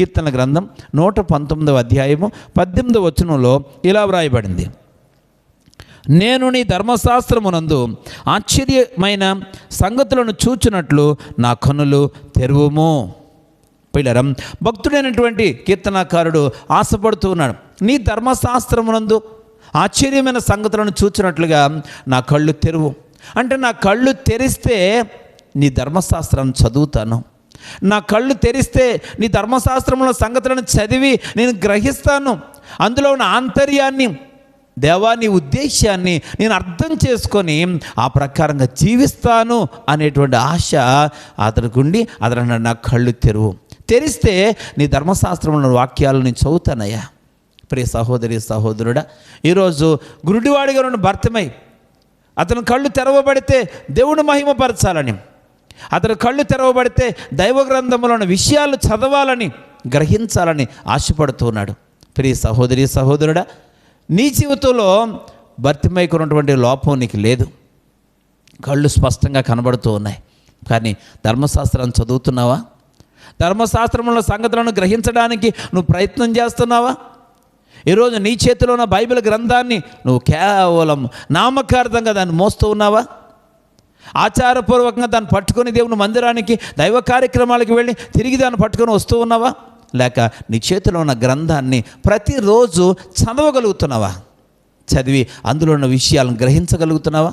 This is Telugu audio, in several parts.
కీర్తన గ్రంథం 119వ అధ్యాయము 18వ వచనంలో ఇలా వ్రాయబడింది, నేను నీ ధర్మశాస్త్రమునందు ఆశ్చర్యమైన సంగతులను చూచున్నట్లు నా కన్నులు తెరువుము. పిల్లరం, భక్తుడైనటువంటి కీర్తనాకారుడు ఆశపడుతూ ఉన్నాడు, నీ ధర్మశాస్త్రమునందు ఆశ్చర్యమైన సంగతులను చూచినట్లుగా నా కళ్ళు తెరువు. అంటే నా కళ్ళు తెరిస్తే నీ ధర్మశాస్త్రాన్ని చదువుతాను, నా కళ్ళు తెరిస్తే నీ ధర్మశాస్త్రంలో సంగతులను చదివి నేను గ్రహిస్తాను, అందులో ఉన్న ఆంతర్యాన్ని, దేవా నీ ఉద్దేశాన్ని నేను అర్థం చేసుకొని ఆ ప్రకారంగా జీవిస్తాను అనేటువంటి ఆశ అతనికి ఉండి అతను నా కళ్ళు తెరువు. తెరిస్తే నీ ధర్మశాస్త్రంలో వాక్యాలను నేను చదువుతానయ్యా. ప్రియ సహోదరి సహోదరుడా, ఈరోజు గురుడివాడిగా ఉన్న భర్తమై అతను కళ్ళు తెరవబడితే దేవుని మహిమపరచాలని, అతను కళ్ళు తెరవబడితే దైవ గ్రంథంలో ఉన్న విషయాలు చదవాలని, గ్రహించాలని ఆశపడుతున్నాడు. ప్రియ సహోదరి సహోదరుడా, నీ జీవితంలో భర్తమైకి ఉన్నటువంటి లోపం నీకు లేదు. కళ్ళు స్పష్టంగా కనబడుతూ ఉన్నాయి, కానీ ధర్మశాస్త్రాన్ని చదువుతున్నావా? ధర్మశాస్త్రంలో సంగతులను గ్రహించడానికి నువ్వు ప్రయత్నం చేస్తున్నావా? ఈరోజు నీ చేతిలో ఉన్న బైబిల్ గ్రంథాన్ని నువ్వు కేవలం నామకార్థంగా దాన్ని మోస్తూ ఉన్నావా? ఆచారపూర్వకంగా దాన్ని పట్టుకొని దేవుని మందిరానికి దైవ కార్యక్రమాలకు వెళ్ళి తిరిగి దాన్ని పట్టుకొని వస్తూ ఉన్నావా? లేక నీ చేతిలో ఉన్న గ్రంథాన్ని ప్రతిరోజు చదవగలుగుతున్నావా? చదివి అందులో ఉన్న విషయాలను గ్రహించగలుగుతున్నావా?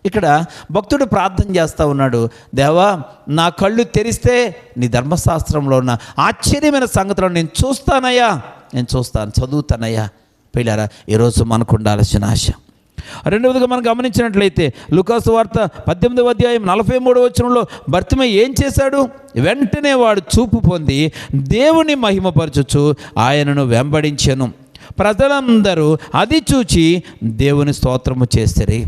ఇక్కడ భక్తుడు ప్రార్థన చేస్తూ ఉన్నాడు, దేవా నా కళ్ళు తెరిస్తే నీ ధర్మశాస్త్రంలో ఉన్న ఆశ్చర్యమైన సంగతులను నేను చూస్తానయ్యా, నేను చూస్తాను, చదువుతానయ్యా. పిల్లారా, ఈరోజు మనకు ఉండాల్సిన ఆశ. రెండవదిగా మనం గమనించినట్లయితే లూకాసు వార్త 18వ అధ్యాయం 43వ వచనంలో భర్తిమై ఏం చేశాడు? వెంటనే వాడు చూపు పొంది దేవుని మహిమపరచుచు ఆయనను వెంబడించెను. ప్రజలందరూ అది చూచి దేవుని స్తోత్రము చేసిరి.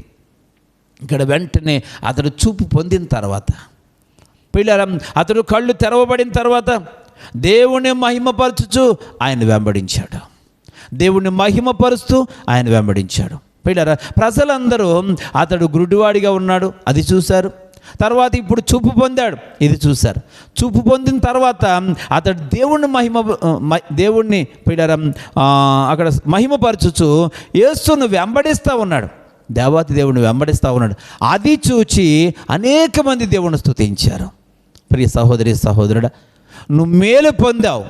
ఇక్కడ వెంటనే అతడు చూపు పొందిన తర్వాత, పిల్లల అతడు కళ్ళు తెరవబడిన తర్వాత దేవుని మహిమపరచుచు ఆయన వెంబడించాడు. దేవుని మహిమపరుస్తూ ఆయన వెంబడించాడు. పిల్లల ప్రజలందరూ అతడు గురుడివాడిగా ఉన్నాడు అది చూశారు. తర్వాత ఇప్పుడు చూపు పొందాడు ఇది చూశారు. చూపు పొందిన తర్వాత అతడు దేవుణ్ణి పిల్లల అక్కడ మహిమపరచుచు యేసును వెంబడిస్తూ ఉన్నాడు. దేవాతి దేవుని వెంబడిస్తూ ఉన్నాడు. అది చూచి అనేక మంది దేవుని స్తుతించారు. ప్రియ సహోదరి సహోదరుడా, నువ్వు మేలు పొందావు,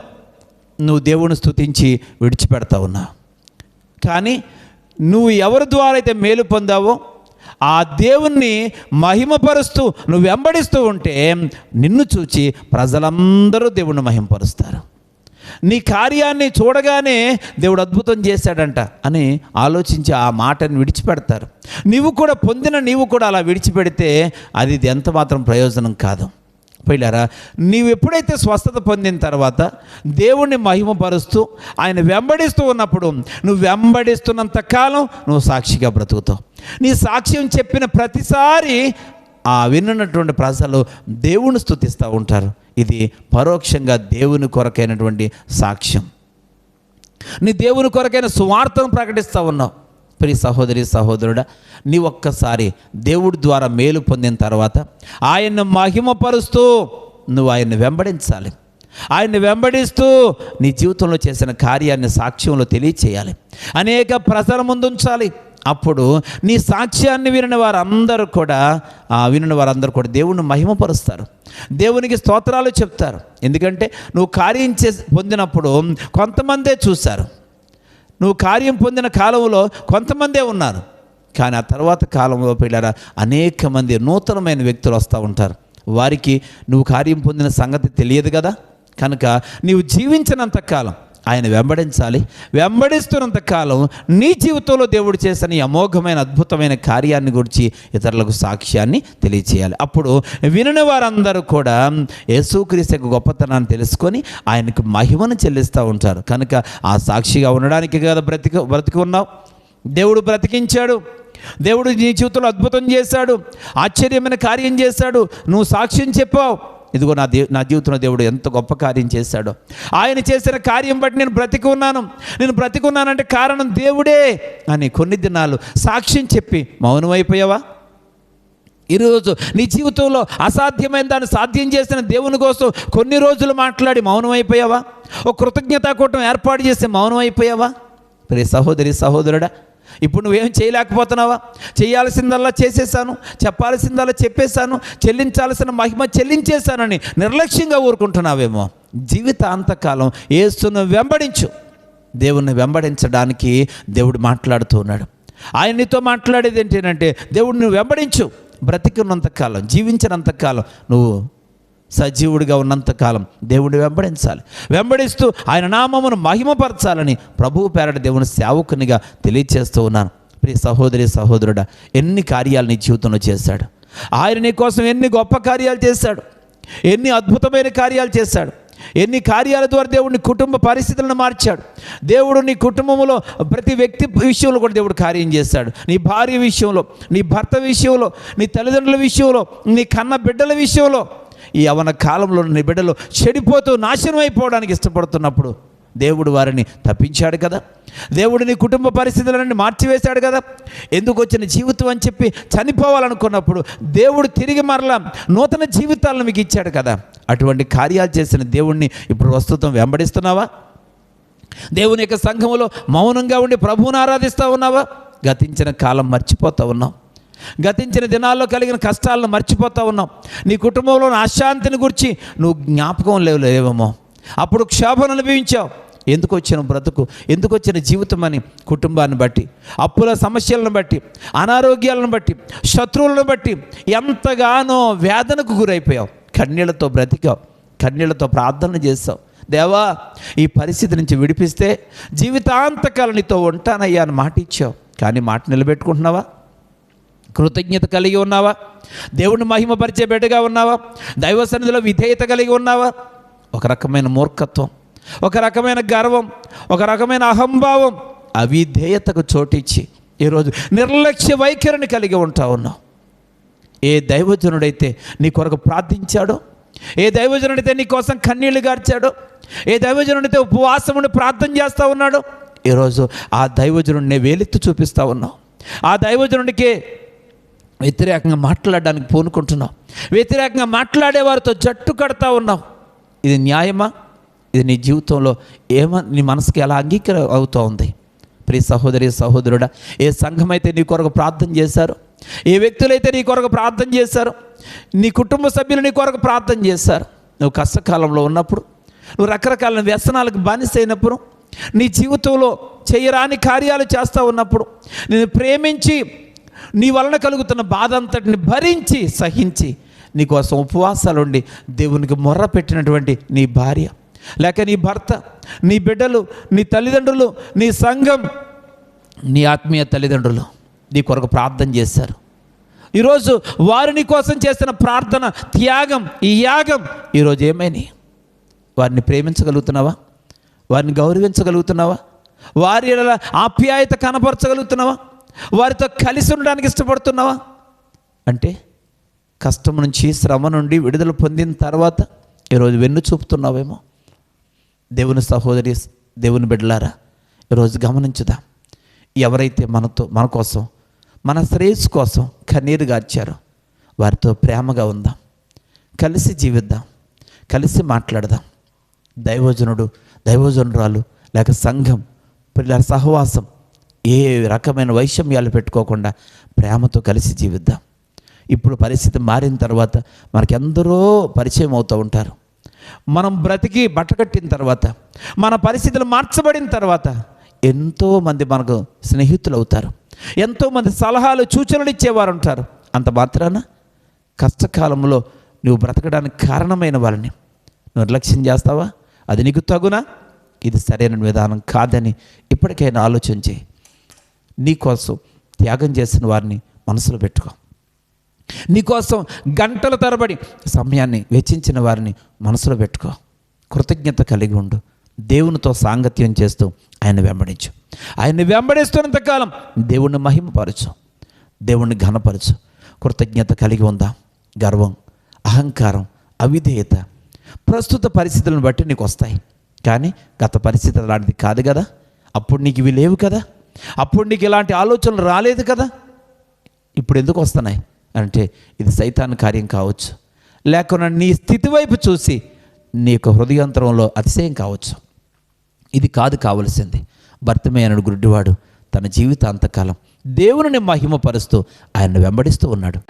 నువ్వు దేవుని స్తుతించి విడిచిపెడతా ఉన్నావు. కానీ నువ్వు ఎవరి ద్వారా అయితే మేలు పొందావో ఆ దేవుణ్ణి మహిమపరుస్తూ నువ్వు వెంబడిస్తూ ఉంటే నిన్ను చూచి ప్రజలందరూ దేవుణ్ణి మహిమపరుస్తారు. నీ కార్యాన్ని చూడగానే దేవుడు అద్భుతం చేశాడంట అని ఆలోచించి ఆ మాటని విడిచిపెడతారు. నీవు కూడా అలా విడిచిపెడితే అది ఎంత మాత్రం ప్రయోజనం కాదు. పిల్లరా, నీవు ఎప్పుడైతే స్వస్థత పొందిన తర్వాత దేవుణ్ణి మహిమపరుస్తూ ఆయన వెంబడిస్తూ ఉన్నప్పుడు నువ్వు వెంబడిస్తున్నంత కాలం నువ్వు సాక్షిగా బ్రతుకుతావు. నీ సాక్ష్యం చెప్పిన ప్రతిసారి ఆ విన్నటువంటి ప్రజలు దేవుని స్తుతిస్తూ ఉంటారు. ఇది పరోక్షంగా దేవుని కొరకైనటువంటి సాక్ష్యం. నీ దేవుని కొరకైన సువార్తను ప్రకటిస్తూ ఉన్నావు. ప్రియ సహోదరి సహోదరుడా, నీ ఒక్కసారి దేవుడి ద్వారా మేలు పొందిన తర్వాత ఆయన్ని మహిమపరుస్తూ నువ్వు ఆయన్ని వెంబడించాలి. ఆయన్ని వెంబడిస్తూ నీ జీవితంలో చేసిన కార్యాన్ని సాక్ష్యంలో తెలియచేయాలి, అనేక ప్రజల ముందు ఉంచాలి. అప్పుడు నీ సాక్ష్యాన్ని వినిన వారందరూ కూడా దేవుణ్ణి మహిమపరుస్తారు, దేవునికి స్తోత్రాలు చెప్తారు. ఎందుకంటే నువ్వు కార్యం పొందినప్పుడు కొంతమందే చూశారు. నువ్వు కార్యం పొందిన కాలంలో కొంతమందే ఉన్నారు, కానీ ఆ తర్వాత కాలంలో పిల్లరా అనేక మంది నూతనమైన వ్యక్తులు వస్తూ ఉంటారు. వారికి నువ్వు కార్యం పొందిన సంగతి తెలియదు కదా. కనుక నీవు జీవించినంత కాలం ఆయన వెంబడించాలి. వెంబడిస్తున్నంత కాలం నీ జీవితంలో దేవుడు చేసిన ఈ అమోఘమైన అద్భుతమైన కార్యాన్ని గురించి ఇతరులకు సాక్ష్యాన్ని తెలియచేయాలి. అప్పుడు వినిన వారందరూ కూడా యేసుక్రీస్తు యొక్క గొప్పతనాన్ని తెలుసుకొని ఆయనకు మహిమను చెల్లిస్తూ ఉంటారు. కనుక ఆ సాక్షిగా ఉండడానికి కదా బ్రతికి ఉన్నావు. దేవుడు బ్రతికించాడు. దేవుడు నీ జీవితంలో అద్భుతం చేశాడు, ఆశ్చర్యమైన కార్యం చేశాడు. నువ్వు సాక్ష్యం చెప్పావు, ఇదిగో నా జీవితంలో దేవుడు ఎంత గొప్ప కార్యం చేశాడో. ఆయన చేసిన కార్యం బట్టి నేను బ్రతికున్నానంటే కారణం దేవుడే అని కొన్ని దినాలు సాక్ష్యం చెప్పి మౌనమైపోయావా? ఈరోజు నీ జీవితంలో అసాధ్యమైన దాన్ని సాధ్యం చేసిన దేవుని కోసం కొన్ని రోజులు మాట్లాడి మౌనం అయిపోయావా? ఒక కృతజ్ఞతాకూటం ఏర్పాటు చేసి మౌనం అయిపోయావా? ప్రియ సహోదరి సహోదరుడా, ఇప్పుడు నువ్వేం చేయలేకపోతున్నావా? చేయాల్సిందల్లా చేసేసాను, చెప్పాల్సిందల్లా చెప్పేశాను, చెల్లించాల్సిన మహిమ చెల్లించేశానని నిర్లక్ష్యంగా ఊరుకుంటున్నావేమో. జీవితాంతకాలం యేసును వెంబడించు. దేవుణ్ణి వెంబడించడానికి దేవుడు మాట్లాడుతూ ఉన్నాడు. ఆయన నీతో మాట్లాడేది ఏంటంటే, దేవుడిని వెంబడించు. బ్రతికున్నంతకాలం, జీవించినంతకాలం, నువ్వు సజీవుడిగా ఉన్నంతకాలం దేవుడిని వెంబడించాలి. వెంబడిస్తూ ఆయన నామమును మహిమపరచాలని ప్రభువు పేరట దేవుని సేవకునిగా తెలియచేస్తూ ఉన్నాను. ప్రియ సహోదరి సహోదరుడా, ఎన్ని కార్యాలు నీ జీవితంలో చేశాడు ఆయన. నీ కోసం ఎన్ని గొప్ప కార్యాలు చేశాడు, ఎన్ని అద్భుతమైన కార్యాలు చేశాడు, ఎన్ని కార్యాల ద్వారా దేవుడిని కుటుంబ పరిస్థితులను మార్చాడు. దేవుడు నీ కుటుంబంలో ప్రతి వ్యక్తి విషయంలో కూడా దేవుడు కార్యం చేశాడు. నీ భార్య విషయంలో, నీ భర్త విషయంలో, నీ తల్లిదండ్రుల విషయంలో, నీ కన్న బిడ్డల విషయంలో. ఈ యవ్వన కాలంలో నీ బిడ్డలు చెడిపోతూ నాశనం అయిపోవడానికి ఇష్టపడుతున్నప్పుడు దేవుడు వారిని తప్పించాడు కదా. దేవుడు నీ కుటుంబ పరిస్థితులన్నీ మార్చివేశాడు కదా. ఎందుకు వచ్చిన జీవితం అని చెప్పి చనిపోవాలనుకున్నప్పుడు దేవుడు తిరిగి మరలా నూతన జీవితాలను మీకు ఇచ్చాడు కదా. అటువంటి కార్యాలు చేసిన దేవుణ్ణి ఇప్పుడు ప్రస్తుతం వెంబడిస్తున్నావా? దేవుని యొక్క సంఘములో మౌనంగా ఉండి ప్రభువుని ఆరాధిస్తూ ఉన్నావా? గతించిన కాలం మర్చిపోతూ ఉన్నావు. గతించిన దినాల్లో కలిగిన కష్టాలను మర్చిపోతూ ఉన్నావు. నీ కుటుంబంలోని అశాంతిని గురించి నువ్వు జ్ఞాపకం లేవేమో. అప్పుడు క్షోభను అనుభవించావు. ఎందుకు వచ్చిన బ్రతుకు, ఎందుకు వచ్చిన జీవితం అని కుటుంబాన్ని బట్టి, అప్పుల సమస్యలను బట్టి, అనారోగ్యాలను బట్టి, శత్రువులను బట్టి ఎంతగానో వేదనకు గురైపోయావు. కన్నీళ్లతో బ్రతికావు, కన్నీళ్లతో ప్రార్థన చేసావు. దేవా, ఈ పరిస్థితి నుంచి విడిపిస్తే జీవితాంతకాలం నీతో ఉంటానయ్యా అని మాట ఇచ్చావు. కానీ మాట నిలబెట్టుకుంటున్నావా? కృతజ్ఞత కలిగి ఉన్నావా? దేవుడిని మహిమపరిచే బిడ్డగా ఉన్నావా? దైవ సన్నిధిలో విధేయత కలిగి ఉన్నావా? ఒక రకమైన మూర్ఖత్వం, ఒక రకమైన గర్వం, ఒక రకమైన అహంభావం, అవిధేయతకు చోటిచ్చి ఈరోజు నిర్లక్ష్య వైఖరిని కలిగి ఉంటా ఉన్నావు. ఏ దైవజనుడైతే నీ కొరకు ప్రార్థించాడో, ఏ దైవజనుడైతే నీ కోసం కన్నీళ్లు గార్చాడో, ఏ దైవజనుడైతే ఉపవాసముని ప్రార్థన చేస్తూ ఉన్నాడో, ఈరోజు ఆ దైవజనుడిని వేలెత్తి చూపిస్తూ ఉన్నావు. ఆ దైవజనుడికి వ్యతిరేకంగా మాట్లాడడానికి పూనుకుంటున్నావు. వ్యతిరేకంగా మాట్లాడేవారితో జట్టు కడతా ఉన్నావు. ఇది న్యాయమా? ఇది నీ జీవితంలో నీ మనసుకి ఎలా అంగీకారం అవుతూ ఉంది? ప్రియ సహోదరి సహోదరుడా, ఏ సంఘం అయితే నీ కొరకు ప్రార్థన చేశారో, ఏ వ్యక్తులైతే నీ కొరకు ప్రార్థన చేశారో, నీ కుటుంబ సభ్యులు నీ కొరకు ప్రార్థన చేశారు. నువ్వు కష్టకాలంలో ఉన్నప్పుడు, నువ్వు రకరకాల వ్యసనాలకు బానిసైనప్పుడు, నీ జీవితంలో చేయరాని కార్యాలు చేస్తూ ఉన్నప్పుడు, నేను ప్రేమించి నీ వలన కలుగుతున్న బాధ అంతటిని భరించి సహించి నీకోసం ఉపవాసాలు ఉండి దేవునికి మొర్ర పెట్టినటువంటి నీ భార్య, లేక నీ భర్త, నీ బిడ్డలు, నీ తల్లిదండ్రులు, నీ సంఘం, నీ ఆత్మీయ తల్లిదండ్రులు నీ కొరకు ప్రార్థన చేశారు. ఈరోజు వారు నీ కోసం చేసిన ప్రార్థన, త్యాగం, ఈ యాగం ఈరోజు ఏమైనా? వారిని ప్రేమించగలుగుతున్నావా? వారిని గౌరవించగలుగుతున్నావా? వారి ఆప్యాయత కనపరచగలుగుతున్నావా? వారితో కలిసి ఉండడానికి ఇష్టపడుతున్నావా? అంటే కష్టం నుంచి, శ్రమ నుండి విడుదల పొందిన తర్వాత ఈరోజు వెన్ను చూపుతున్నావేమో. దేవుని సహోదరి, దేవుని బిడ్డలారా, ఈరోజు గమనించుదాం. ఎవరైతే మన కోసం, మన శ్రేయస్సు కోసం కన్నీరు గార్చారో వారితో ప్రేమగా ఉందాం, కలిసి జీవిద్దాం, కలిసి మాట్లాడదాం. దైవజనుడు, దైవజనురాలు లేక సంఘం, పిల్లల సహవాసం, ఏ రకమైన వైషమ్యాలు పెట్టుకోకుండా ప్రేమతో కలిసి జీవిద్దాం. ఇప్పుడు పరిస్థితి మారిన తర్వాత మనకెందరో పరిచయం అవుతూ ఉంటారు. మనం బ్రతికి బట్టకట్టిన తర్వాత, మన పరిస్థితులు మార్చబడిన తర్వాత ఎంతోమంది మనకు స్నేహితులు అవుతారు. ఎంతోమంది సలహాలు, సూచనలు ఇచ్చేవారు ఉంటారు. అంత మాత్రాన కష్టకాలంలో నువ్వు బ్రతకడానికి కారణమైన వాళ్ళని నిర్లక్ష్యం చేస్తావా? అది నీకు తగునా? ఇది సరైన విధానం కాదని ఇప్పటికైనా ఆలోచించి నీకోసం త్యాగం చేసిన వారిని మనసులో పెట్టుకో. నీకోసం గంటల తరబడి సమయాన్ని వెచ్చించిన వారిని మనసులో పెట్టుకో. కృతజ్ఞత కలిగి ఉండు. దేవునితో సాంగత్యం చేస్తూ ఆయన వెంబడించు. ఆయన్ని వెంబడిస్తున్నంతకాలం దేవుణ్ణి మహిమపరచు, దేవుణ్ణి ఘనపరచు. కృతజ్ఞత కలిగి ఉందాం. గర్వం, అహంకారం, అవిధేయత ప్రస్తుత పరిస్థితులను బట్టి నీకు వస్తాయి. కానీ గత పరిస్థితులు అలాంటిది కాదు కదా. అప్పుడు నీకు ఇవి లేవు కదా. అప్పుడు నీకు ఇలాంటి ఆలోచనలు రాలేదు కదా. ఇప్పుడు ఎందుకు వస్తున్నాయి? అంటే ఇది సైతాన్ కార్యం కావచ్చు, లేకుండా నీ స్థితి వైపు చూసి నీ యొక్క హృదయాంతరంలో అతిశయం కావచ్చు. ఇది కాదు కావలసింది. భర్తిమేయును గుడ్డివాడు తన జీవితాంతకాలం దేవునిని మహిమపరుస్తూ ఆయన్ను వెంబడిస్తూ ఉన్నాడు.